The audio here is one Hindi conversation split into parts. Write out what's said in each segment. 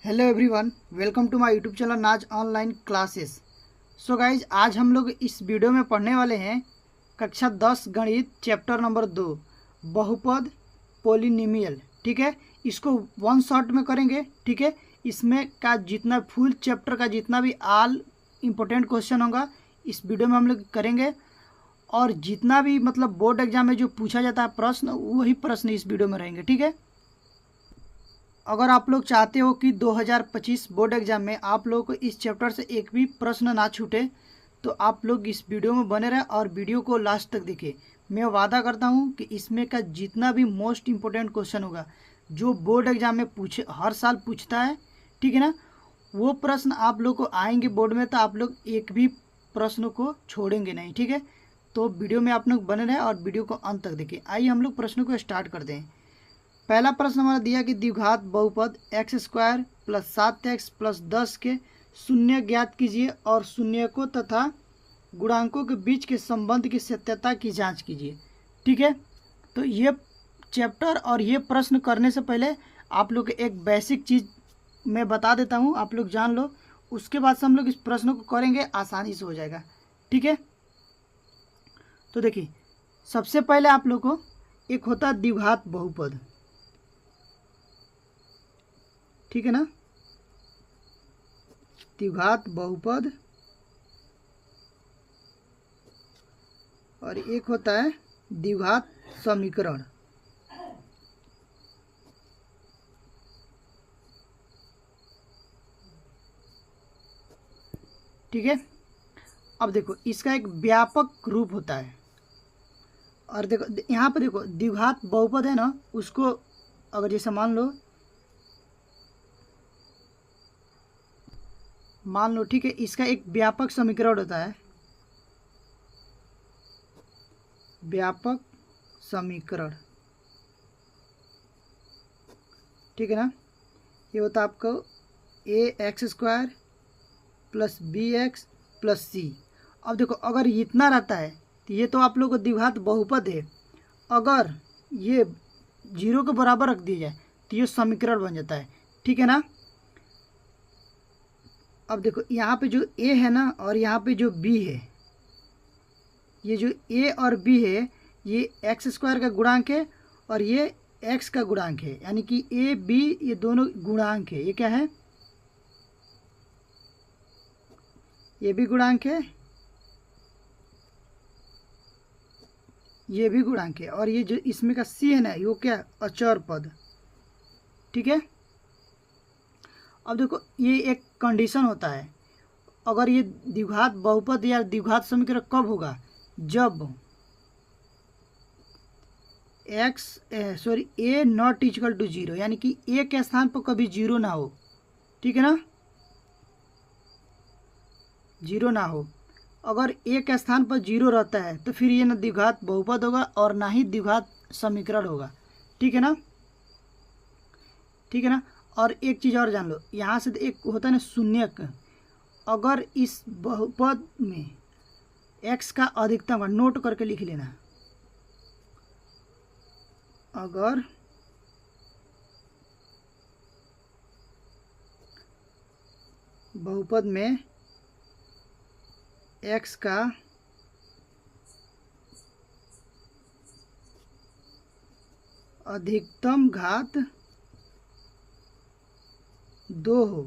Hello everyone, welcome to my YouTube channel Naaz online classes. So guys, आज हम लोग इस वीडियो में पढ़ने वाले हैं कक्षा 10 गणित चैप्टर नंबर 2 बहुपद पोलिनिमियल। ठीक है, इसको वन शॉट में करेंगे। ठीक है, इसमें का जितना फुल चैप्टर का जितना भी ऑल इम्पोर्टेंट क्वेश्चन होगा इस वीडियो में हम लोग करेंगे, और जितना भी मतलब बोर्ड एग्जाम में जो पूछा जाता है प्रश्न, वही प्रश्न इस वीडियो में रहेंगे। ठीक है, अगर आप लोग चाहते हो कि 2025 बोर्ड एग्जाम में आप लोगों को इस चैप्टर से एक भी प्रश्न ना छूटे, तो आप लोग इस वीडियो में बने रहें और वीडियो को लास्ट तक देखें। मैं वादा करता हूं कि इसमें का जितना भी मोस्ट इम्पोर्टेंट क्वेश्चन होगा जो बोर्ड एग्जाम में हर साल पूछता है, ठीक है ना, वो प्रश्न आप लोग को आएंगे बोर्ड में, तो आप लोग एक भी प्रश्न को छोड़ेंगे नहीं। ठीक है, तो वीडियो में आप लोग बने रहें और वीडियो को अंत तक देखें। आइए हम लोग प्रश्नों को स्टार्ट करते हैं। पहला प्रश्न हमारा दिया कि द्विघात बहुपद x² + 7x + 10 के शून्य ज्ञात कीजिए और शून्यकों तथा गुणांकों के बीच के संबंध की सत्यता की जांच कीजिए। ठीक है, तो ये चैप्टर और ये प्रश्न करने से पहले आप लोग एक बेसिक चीज़ मैं बता देता हूँ, आप लोग जान लो। उसके बाद से हम लोग इस प्रश्न को करेंगे, आसानी से हो जाएगा। ठीक है, तो देखिए, सबसे पहले आप लोग को एक होता है द्विघात बहुपद। ठीक है ना, द्विघात बहुपद, और एक होता है द्विघात समीकरण। ठीक है, अब देखो इसका एक व्यापक रूप होता है, और देखो यहाँ पे देखो द्विघात बहुपद है ना, उसको अगर जैसे मान लो, ठीक है, इसका एक व्यापक समीकरण होता है, व्यापक समीकरण। ठीक है ना, ये होता है आपको ax² + bx + c। अब देखो अगर इतना रहता है तो ये तो आप लोग को द्विघात बहुपद है। अगर ये 0 के बराबर रख दिया जाए तो ये समीकरण बन जाता है। ठीक है ना, अब देखो यहाँ पे जो a है ना, और यहाँ पे जो b है, ये जो a और b है ये x² का गुणांक है और ये x का गुणांक है, यानी कि a b ये दोनों गुणांक है। ये क्या है, ये भी गुणांक है, ये भी गुणांक है, और ये जो इसमें का c है ना, ये क्या, अचर पद। ठीक है, अब देखो ये एक कंडीशन होता है, अगर ये द्विघात बहुपद या द्विघात समीकरण कब होगा, जब a ≠ 0, यानी कि a के स्थान पर कभी 0 ना हो। ठीक है ना, 0 ना हो। अगर a के स्थान पर 0 रहता है तो फिर ये ना द्विघात बहुपद होगा और ना ही द्विघात समीकरण होगा। ठीक है ना, ठीक है ना, और एक चीज़ और जान लो, यहाँ से एक होता है ना शून्यक। अगर इस बहुपद में x का अधिकतम, नोट करके लिख लेना, अगर बहुपद में x का अधिकतम घात 2 हो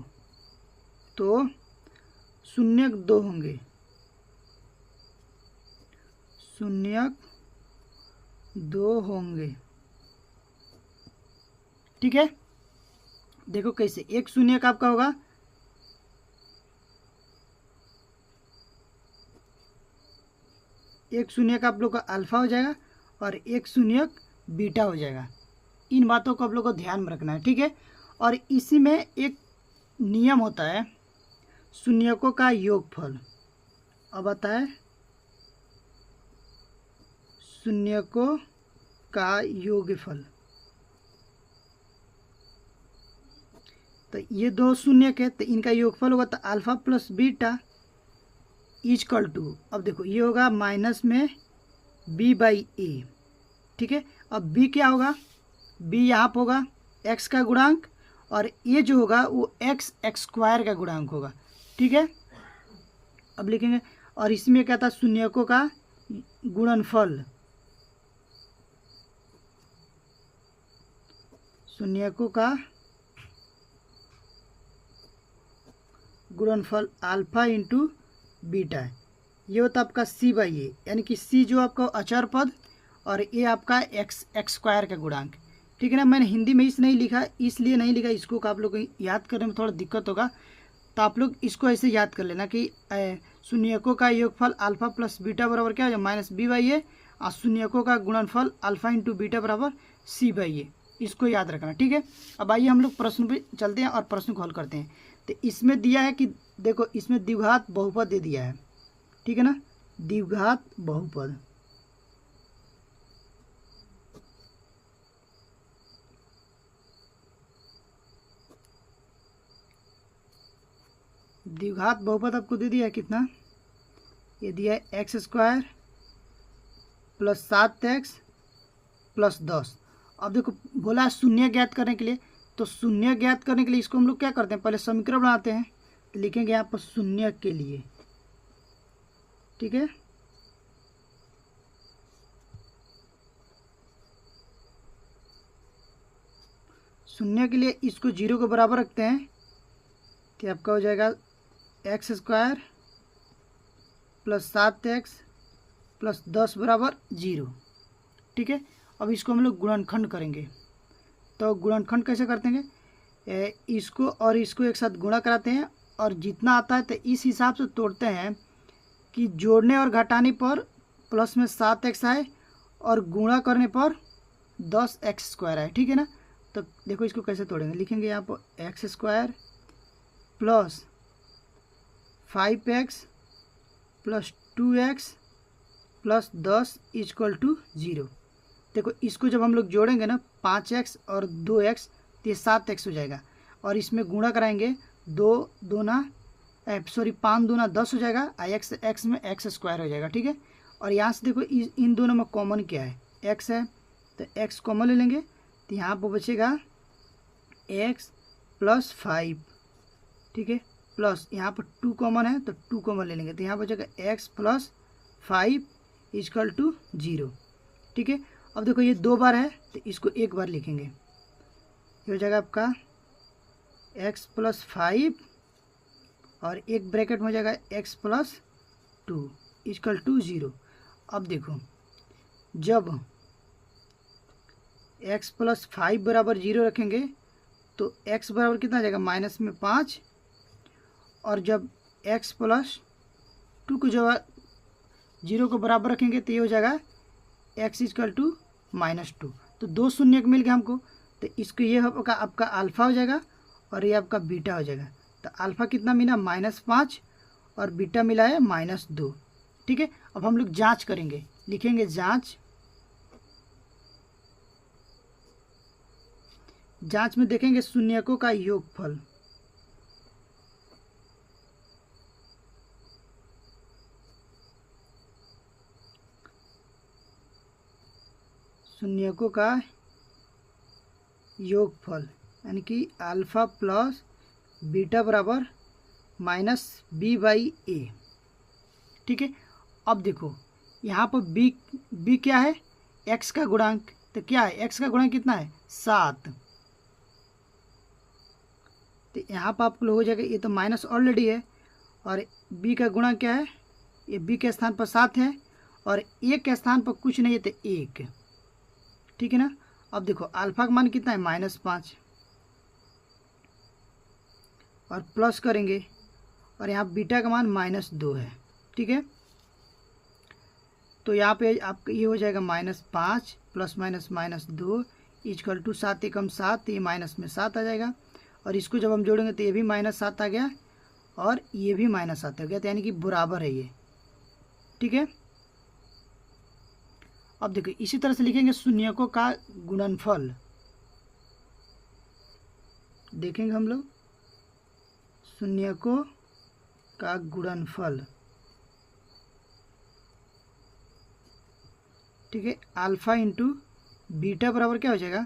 तो शून्यक 2 होंगे, शून्यक 2 होंगे। ठीक है, देखो कैसे, एक शून्यक आपका होगा, एक शून्यक आप लोग का अल्फा हो जाएगा और एक शून्यक बीटा हो जाएगा। इन बातों को आप लोग को ध्यान में रखना है। ठीक है, और इसी में एक नियम होता है शून्यकों का योगफल। अब आता है शून्यकों का योगफल। तो ये दो शून्यक है तो इनका योगफल होगा, तो अल्फा + बीटा = अब देखो ये होगा माइनस में b/a। ठीक है, अब b क्या होगा, b यहाँ पर होगा x का गुणांक और ये जो होगा वो एक्स स्क्वायर का गुणांक होगा। ठीक है, अब लिखेंगे। और इसमें क्या था, शून्यकों का गुणनफल, शून्यकों का गुणनफल अल्फा इंटू बीटा है। ये होता आपका सी बाई ए, यानी कि सी जो आपका अचर पद और ए आपका एक्स स्क्वायर का गुणांक। ठीक है ना, मैंने हिंदी में इस नहीं लिखा, इसलिए नहीं लिखा, इसको आप लोग को याद करने में थोड़ा दिक्कत होगा, तो आप लोग इसको ऐसे याद कर लेना कि शून्यकों का योगफल अल्फा प्लस बीटा बराबर क्या हो जाए माइनस बी बाई ए, और शून्यकों का गुणनफल अल्फा इंटू बीटा बराबर सी बाई ए। इसको याद रखना। ठीक है, अब आइए हम लोग प्रश्न पे चलते हैं और प्रश्न को हल करते हैं। तो इसमें दिया है कि देखो, इसमें द्विघात बहुपद दे दिया है। ठीक है ना, द्विघात बहुपद, द्विघात बहुपद आपको दे दिया है कितना, ये दिया है x square plus 7x plus 10। अब देखो बोला है शून्य ज्ञात करने के लिए, तो शून्य ज्ञात करने के लिए इसको हम लोग क्या करते हैं, पहले समीकरण बनाते हैं। तो लिखेंगे यहाँ पर शून्य के लिए। ठीक है, शून्य के लिए इसको 0 के बराबर रखते हैं, तो आपका हो जाएगा x square plus 7x plus 10 बराबर 0। ठीक है, अब इसको हम लोग गुणनखंड करेंगे। तो गुणनखंड कैसे करते हैं, इसको और इसको एक साथ गुणा कराते हैं, और जितना आता है तो इस हिसाब से तोड़ते हैं कि जोड़ने और घटाने पर प्लस में 7x आए और गुणा करने पर 10x स्क्वायर आए। ठीक है ना, तो देखो इसको कैसे तोड़ेंगे, लिखेंगे यहाँ पर X square plus 5x plus 2x plus 10 equal to 0। देखो इसको जब हम लोग जोड़ेंगे ना 5x और 2x, तो ये 7x हो जाएगा, और इसमें गुणा कराएंगे 5 दूना 10 हो जाएगा, x में x स्क्वायर हो जाएगा। ठीक है, और यहाँ से देखो इन दोनों में कॉमन क्या है, x है, तो x कॉमन ले लेंगे, तो यहाँ पर बचेगा x प्लस 5। ठीक है, प्लस यहाँ पर 2 कॉमन है, तो 2 कॉमन ले लेंगे, तो यहाँ बचेगा x प्लस 5 इक्वल टू 0। ठीक है, अब देखो ये 2 बार है, तो इसको एक बार लिखेंगे, ये हो जाएगा आपका x प्लस 5 और एक ब्रैकेट में हो जाएगा x प्लस 2 इक्वल टू 0। अब देखो जब x प्लस 5 बराबर 0 रखेंगे तो x बराबर कितना आ जाएगा, माइनस में 5, और जब x प्लस 2 को जो 0 को बराबर रखेंगे तो ये हो जाएगा x इक्वल टू -2। तो 2 शून्य मिल गया हमको, तो इसको ये होगा आपका अल्फ़ा हो जाएगा और ये आपका बीटा हो जाएगा। तो अल्फ़ा कितना मिला, -5, और बीटा मिला है -2। ठीक है, अब हम लोग जांच करेंगे, लिखेंगे जांच। जांच में देखेंगे शून्यकों का योगफल, शून्यकों का योगफल यानी कि अल्फ़ा प्लस बीटा बराबर -b/a। ठीक है, अब देखो यहाँ पर b क्या है, x का गुणांक, तो क्या है x का गुणांक कितना है, 7। तो यहाँ पर आपको हो जाएगा, ये तो माइनस ऑलरेडी है, और b का गुणांक क्या है, ये b के स्थान पर 7 है, और a के स्थान पर कुछ नहीं है तो 1। ठीक है ना, अब देखो अल्फ़ा का मान कितना है, -5, और प्लस करेंगे, और यहाँ बीटा का मान -2 है। ठीक है, तो यहाँ पे आपका ये हो जाएगा -5 प्लस -2 इक्वल टू 7 एकम 7, ये माइनस में 7 आ जाएगा, और इसको जब हम जोड़ेंगे तो ये भी -7 आ गया और ये भी -7 आ गया, तो यानी कि बराबर है ये। ठीक है, अब देखो इसी तरह से लिखेंगे शून्यकों का गुणनफल, देखेंगे हम लोग शून्यकों का गुणनफल। ठीक है, अल्फ़ा इंटू बीटा बराबर क्या हो जाएगा,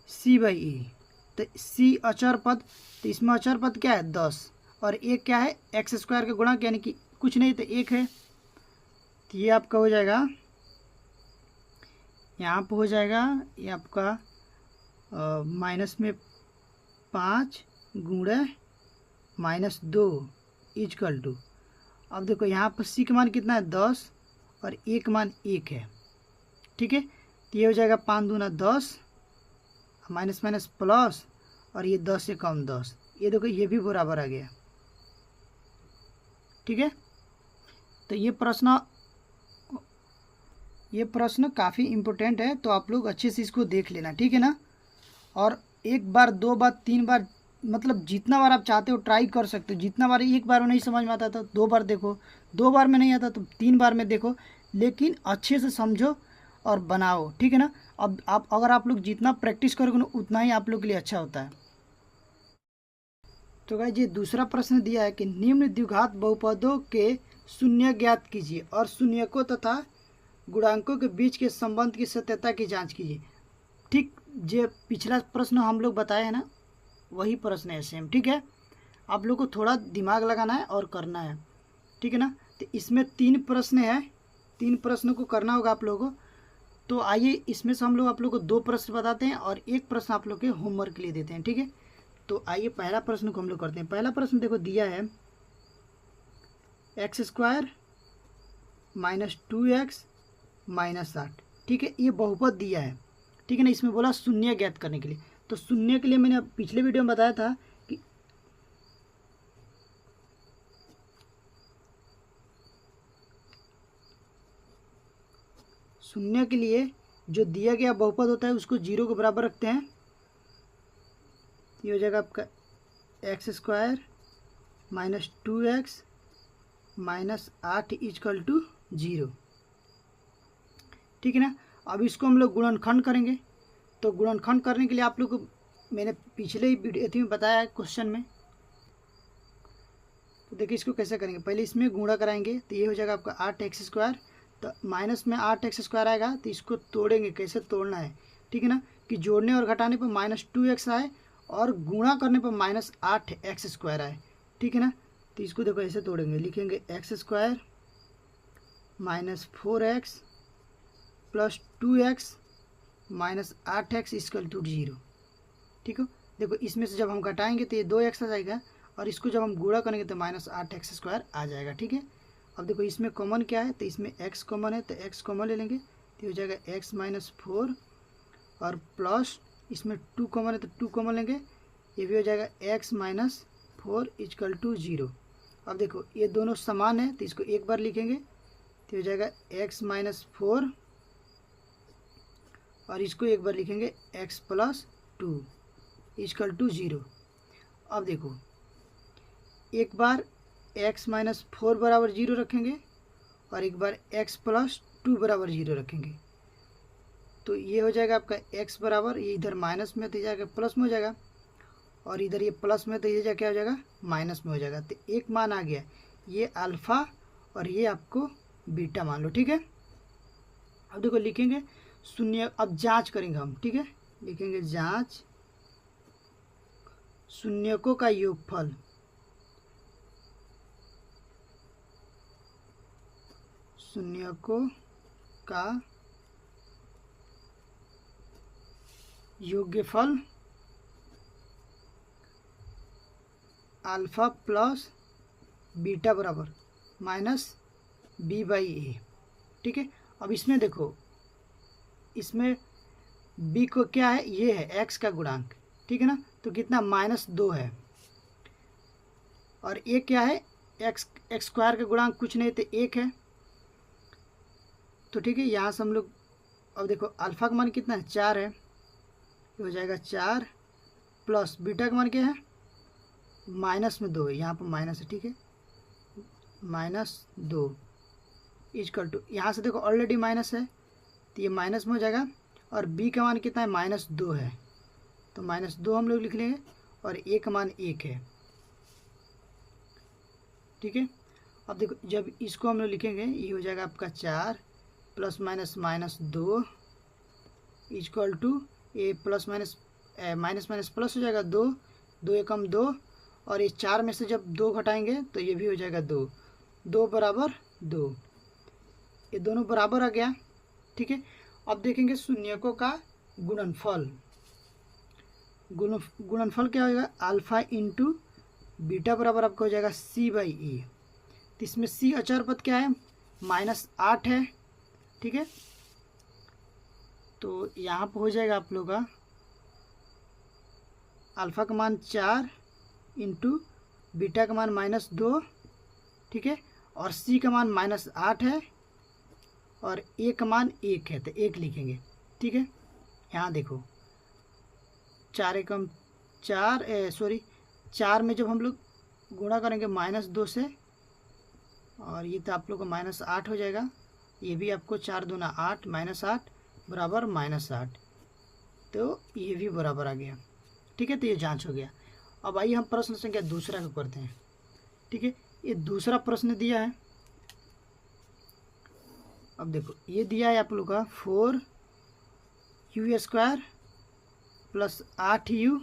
c/e। तो सी अचर पद, तो इसमें अचर पद क्या है 10 और एक क्या है एक्स स्क्वायर का गुणक यानी कि कुछ नहीं तो एक है। तो ये आपका हो जाएगा, यहाँ पर हो जाएगा ये आपका माइनस में 5 गुणे -2 इजकल टू, अब देखो यहाँ पर सी का मान कितना है 10 और एक मान 1 है। ठीक है, तो ये हो जाएगा 5 दूना 10 माइनस माइनस प्लस और ये 10 से कम 10, ये देखो ये भी बराबर आ गया। ठीक है, तो ये प्रश्न काफ़ी इम्पोर्टेंट है, तो आप लोग अच्छे से इसको देख लेना। ठीक है ना, और एक बार 2 बार 3 बार मतलब जितना बार आप चाहते हो ट्राई कर सकते हो। जितना बार, एक बार में नहीं समझ में आता था 2 बार देखो, 2 बार में नहीं आता तो 3 बार में देखो, लेकिन अच्छे से समझो और बनाओ। ठीक है ना, अब अगर आप लोग जितना प्रैक्टिस करोगे ना उतना ही आप लोग के लिए अच्छा होता है। तो गाइस ये दूसरा प्रश्न दिया है कि निम्न द्विघात बहुपदों के शून्य ज्ञात कीजिए और शून्यकों तथा गुणांकों के बीच के संबंध की सत्यता की जांच कीजिए। ठीक, जो पिछला प्रश्न हम लोग बताए हैं ना वही प्रश्न है सेम। ठीक है, आप लोग को थोड़ा दिमाग लगाना है और करना है। ठीक है ना, तो इसमें 3 प्रश्न है, 3 प्रश्नों को करना होगा आप लोगों को। तो आइए इसमें से हम लोग आप लोग को 2 प्रश्न बताते हैं और 1 प्रश्न आप लोग के होमवर्क के लिए देते हैं। ठीक है, तो आइए पहला प्रश्न को हम लोग करते हैं। पहला प्रश्न देखो दिया है x² - 2x - 8। ठीक है, ये बहुपद दिया है। ठीक है ना, इसमें बोला शून्य ज्ञात करने के लिए। तो शून्य के लिए मैंने पिछले वीडियो में बताया था कि शून्य के लिए जो दिया गया बहुपद होता है उसको 0 के बराबर रखते हैं। ये हो जाएगा आपका x² - 2x - 8 इजकल टू 0। ठीक है ना, अब इसको हम लोग गुणनखंड करेंगे। तो गुणनखंड करने के लिए आप लोग को मैंने पिछले ही वीडियो में बताया है क्वेश्चन में। तो देखिए इसको कैसे करेंगे, पहले इसमें गुणा कराएंगे तो ये हो जाएगा आपका 8x²। तो माइनस में 8x² आएगा, तो इसको तोड़ेंगे, कैसे तोड़ना है। ठीक है ना, कि जोड़ने और घटाने पर -2x आए और गुणा करने पर -8x² आए। ठीक है ना, तो इसको देखो ऐसे तोड़ेंगे, लिखेंगे x² - 4x + 2x - 8x equal to 0। ठीक है, देखो इसमें से जब हम घटाएंगे तो ये 2x आ जाएगा और इसको जब हम गुणा करेंगे तो -8x² आ जाएगा। ठीक है, अब देखो इसमें कॉमन क्या है, तो इसमें x कॉमन है तो x कॉमन ले लेंगे, तो हो जाएगा x - 4 और प्लस इसमें 2 कॉमन है तो 2 कॉमन लेंगे, ये भी हो जाएगा x - 4 इक्वल टू 0। अब देखो ये दोनों समान है तो इसको एक बार लिखेंगे, तो हो जाएगा x - 4 और इसको एक बार लिखेंगे x + 2 इक्वल टू 0। अब देखो एक बार x - 4 बराबर 0 रखेंगे और एक बार x + 2 बराबर 0 रखेंगे, तो ये हो जाएगा आपका x बराबर, ये इधर माइनस में तो जाएगा प्लस में हो जाएगा और इधर ये प्लस में तो ये क्या हो जाएगा माइनस में हो जाएगा। तो एक मान आ गया, ये अल्फ़ा और ये आपको बीटा मान लो। ठीक है, अब देखो लिखेंगे शून्य, अब जांच करेंगे हम। ठीक है, लिखेंगे जांच शून्यकों का योगफल, शून्यकों का योगफल अल्फ़ा प्लस बीटा बराबर -b/a। ठीक है, अब इसमें देखो, इसमें b को क्या है, ये है x का गुणांक। ठीक है ना, तो कितना -2 है और ये क्या है x² का गुणांक कुछ नहीं तो 1 है। तो ठीक है, यहाँ से हम लोग अब देखो अल्फ़ा का मान कितना है 4 है, ये हो जाएगा 4 प्लस बीटा का मान क्या है -2 है, यहाँ पर माइनस है। ठीक है, -2 इक्वल टू, यहाँ से देखो ऑलरेडी माइनस है तो ये माइनस में हो जाएगा और b का मान कितना है -2 है, तो -2 हम लोग लिख लेंगे और a का मान 1 है। ठीक है, अब देखो जब इसको हम लोग लिखेंगे ये हो जाएगा आपका 4 + -2 equal to a ± minus minus plus हो जाएगा, 2, 2 एकम 2, और ये 4 में से जब 2 घटाएंगे तो ये भी हो जाएगा 2, 2 बराबर 2, ये दोनों बराबर आ गया। ठीक है, अब देखेंगे शून्यकों का गुणनफल। गुणनफल क्या होगा, अल्फा इंटू बीटा बराबर आपका हो जाएगा c/e। तो इसमें c अचर पद क्या है, -8 है। ठीक है, तो यहाँ पर हो जाएगा आप लोग का अल्फ़ा का मान 4 इंटू बीटा का मान -2। ठीक है, और c का मान -8 है और a का मान 1 है, तो 1 लिखेंगे। ठीक है, यहाँ देखो 4 एकम 4, 4 में जब हम लोग गुणा करेंगे -2 से, और ये तो आप लोग का -8 हो जाएगा, ये भी आपको 4 दूना 8, -8 बराबर -8, तो ये भी बराबर आ गया। ठीक है, तो ये जांच हो गया। अब आइए हम प्रश्न संख्या दूसरा को करते हैं। ठीक है, ये दूसरा प्रश्न दिया है। अब देखो ये दिया है आप लोग का 4u² + 8u।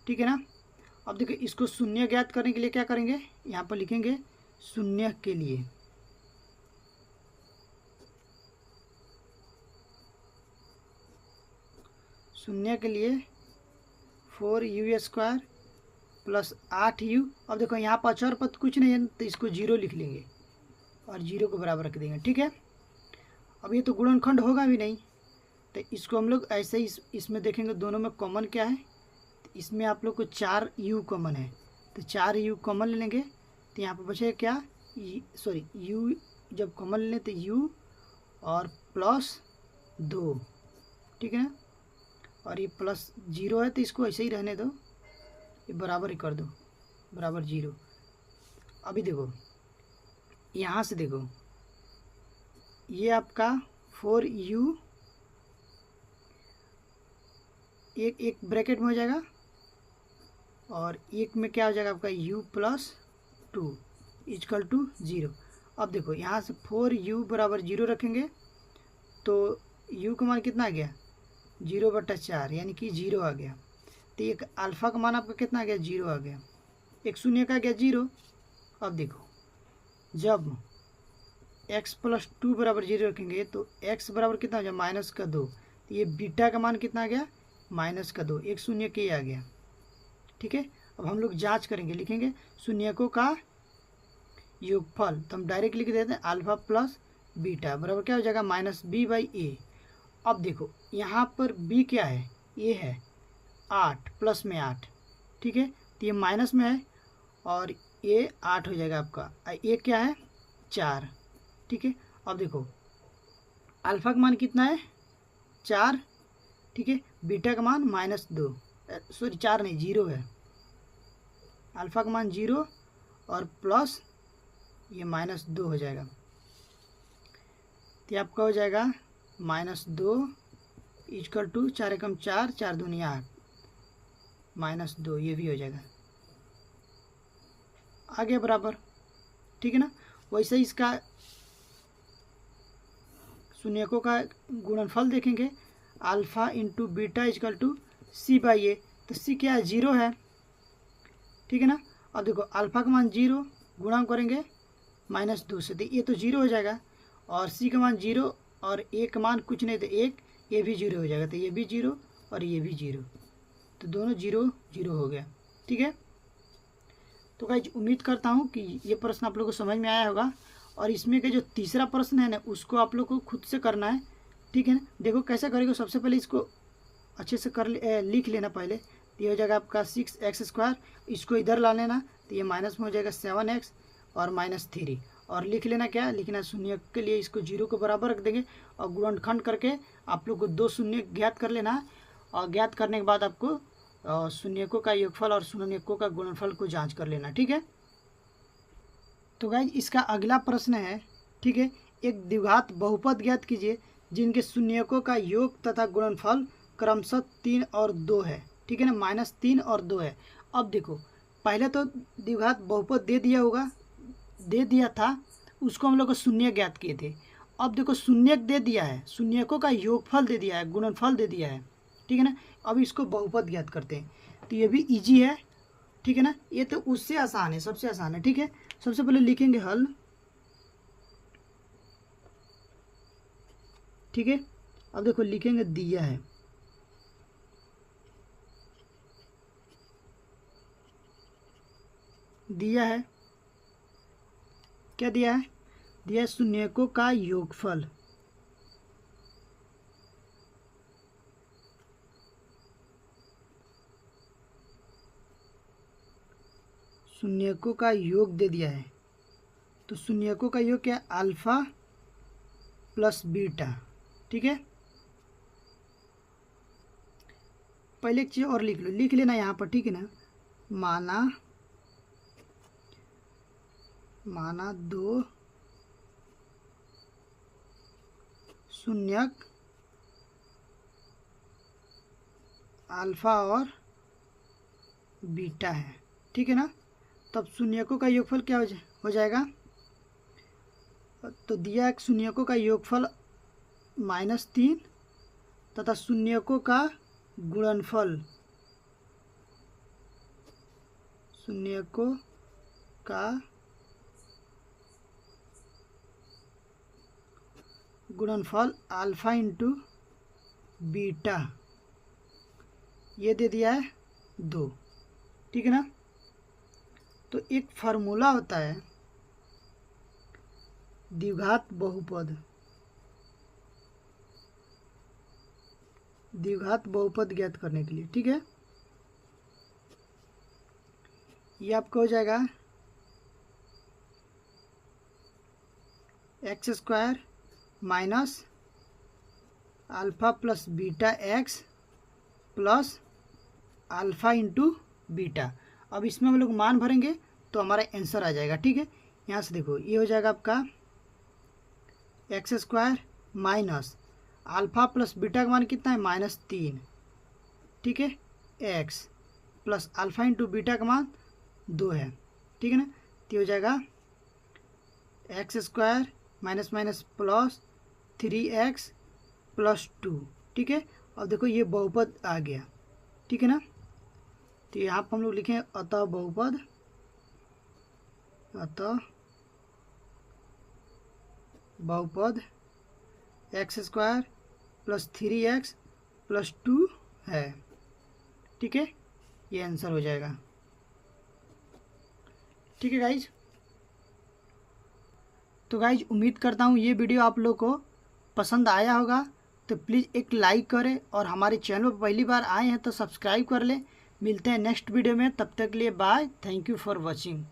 ठीक है ना, अब देखो इसको शून्य ज्ञात करने के लिए क्या करेंगे, यहाँ पर लिखेंगे शून्य के लिए। शून्य के लिए 4u² + 8u। अब देखो यहाँ पर अचर पद कुछ नहीं है, तो इसको 0 लिख लेंगे और 0 को बराबर रख देंगे। ठीक है, अब ये तो गुणनखंड होगा भी नहीं, तो इसको हम लोग ऐसे ही इसमें देखेंगे दोनों में कॉमन क्या है। तो इसमें आप लोग को 4u कॉमन है, तो 4u कॉमन ले लेंगे, तो यहाँ पर बचेगा क्या, u जब कॉमन ले लें तो u और +2। ठीक है ना, और ये +0 है, तो इसको ऐसे ही रहने दो, ये बराबर ही कर दो, बराबर 0। अभी देखो यहाँ से देखो ये आपका 4u एक ब्रैकेट में हो जाएगा, और एक में क्या हो जाएगा आपका u + 2 = 0। अब देखो यहाँ से 4u बराबर 0 रखेंगे, तो u का मान कितना आ गया, 0/4, यानी कि 0 आ गया। तो एक अल्फ़ा का मान आपका कितना आ गया, 0 आ गया, एक शून्य का आ गया 0। अब देखो जब x + 2 बराबर 0 रखेंगे, तो x बराबर कितना हो जाए, -2। तो ये बीटा का मान कितना आ गया, -2, एक शून्य के आ गया। ठीक है, अब हम लोग जांच करेंगे, लिखेंगे शून्यकों का योगफल। तो हम डायरेक्ट लिख देते हैं अल्फ़ा + बीटा बराबर क्या हो जाएगा, -b/a। अब देखो यहाँ पर b क्या है, a है 8 प्लस में 8। ठीक है, तो ये माइनस में है और ये 8 हो जाएगा आपका, ये क्या है 4। ठीक है, अब देखो अल्फ़ा का मान कितना है 4। ठीक है, बीटा का मान -2, 4 नहीं 0 है, अल्फ़ा का मान 0 और प्लस ये -2 हो जाएगा, तो आपका हो जाएगा -2 = 4 एकम 4, 4 दूनी 8, -2, ये भी हो जाएगा, आगे बराबर। ठीक है ना, वैसे ही इसका शून्यकों का गुणनफल देखेंगे, अल्फ़ा इंटू बीटा = c/a। तो c क्या है, 0 है। ठीक है ना, अब देखो अल्फ़ा का मान 0 गुणा करेंगे -2 से, तो ये तो 0 हो जाएगा, और c का मान 0 और a का मान कुछ नहीं, तो 1, ये भी 0 हो जाएगा, तो ये भी 0 और ये भी 0, तो दोनों 0 0 हो गया। ठीक है, तो गाइस उम्मीद करता हूँ कि ये प्रश्न आप लोगों को समझ में आया होगा, और इसमें का जो तीसरा प्रश्न है ना, उसको आप लोग को खुद से करना है। ठीक है ना, देखो कैसे करेंगे, सबसे पहले इसको अच्छे से लिख लेना पहले। तो ये हो जाएगा आपका 6x², इसको इधर ला लेना, तो ये माइनस में हो जाएगा 7x और -3, और लिख लेना क्या, लिखना शून्य के लिए इसको 0 को बराबर रख देंगे, और गुणनखंड करके आप लोग को 2 शून्य ज्ञात कर लेना है, और ज्ञात करने के बाद आपको शून्यकों का योगफल और शून्यकों का गुणनफल को जांच कर लेना। ठीक है, तो गाइस इसका अगला प्रश्न है। ठीक है, एक द्विघात बहुपद ज्ञात कीजिए जिनके शून्यकों का योग तथा गुणनफल क्रमशः 3 और 2 है। ठीक है ना, -3 और 2 है। अब देखो पहले तो द्विघात बहुपद दे दिया था, उसको हम लोग को शून्य ज्ञात किए थे। अब देखो शून्य दे दिया है, शून्यकों का योगफल दे दिया है, गुणनफल दे दिया है। ठीक है ना। अब इसको बहुपद ज्ञात करते हैं, तो ये भी इजी है, ठीक है ना। ये तो उससे आसान है, सबसे आसान है, ठीक है। सबसे पहले लिखेंगे हल, ठीक है। अब देखो लिखेंगे दिया है, दिया है, क्या दिया है, दिया है शून्यकों का योगफल, शून्यकों का योग दे दिया है। तो शून्यकों का योग क्या है, अल्फा प्लस बीटा, ठीक है। पहले एक चीज़ और लिख लो, लिख लेना यहाँ पर, ठीक है ना। माना दो शून्यक अल्फा और बीटा है, ठीक है ना। तब शून्यकों का योगफल क्या हो जाएगा, तो दिया एक शून्यकों का योगफल -3 तथा शून्यकों का गुणनफल, शून्यकों का गुणनफल अल्फा इंटू बीटा, ये दे दिया है 2, ठीक है ना। तो एक फार्मूला होता है द्विघात बहुपद, द्विघात बहुपद ज्ञात करने के लिए, ठीक है। ये आपका हो जाएगा x² minus alpha plus beta x plus alpha into beta. अब इसमें हम लोग मान भरेंगे तो हमारा आंसर आ जाएगा, ठीक है। यहाँ से देखो ये हो जाएगा आपका x² minus alpha plus beta का मान कितना है, -3, ठीक है, x plus alpha into beta का मान 2 है, ठीक है ना। तो हो जाएगा x² minus minus plus 3x plus 2, ठीक है। अब देखो ये बहुपद आ गया, ठीक है ना। तो यहाँ पर हम लोग लिखें अतः बहुपद, अतः बहुपद x² प्लस 3x प्लस 2 है, ठीक है। ये आंसर हो जाएगा, ठीक है गाइज। तो गाइज उम्मीद करता हूँ ये वीडियो आप लोग को पसंद आया होगा, तो प्लीज़ एक लाइक करें और हमारे चैनल पर पहली बार आए हैं तो सब्सक्राइब कर लें। मिलते हैं नेक्स्ट वीडियो में, तब तक के लिए bye, thank you for watching.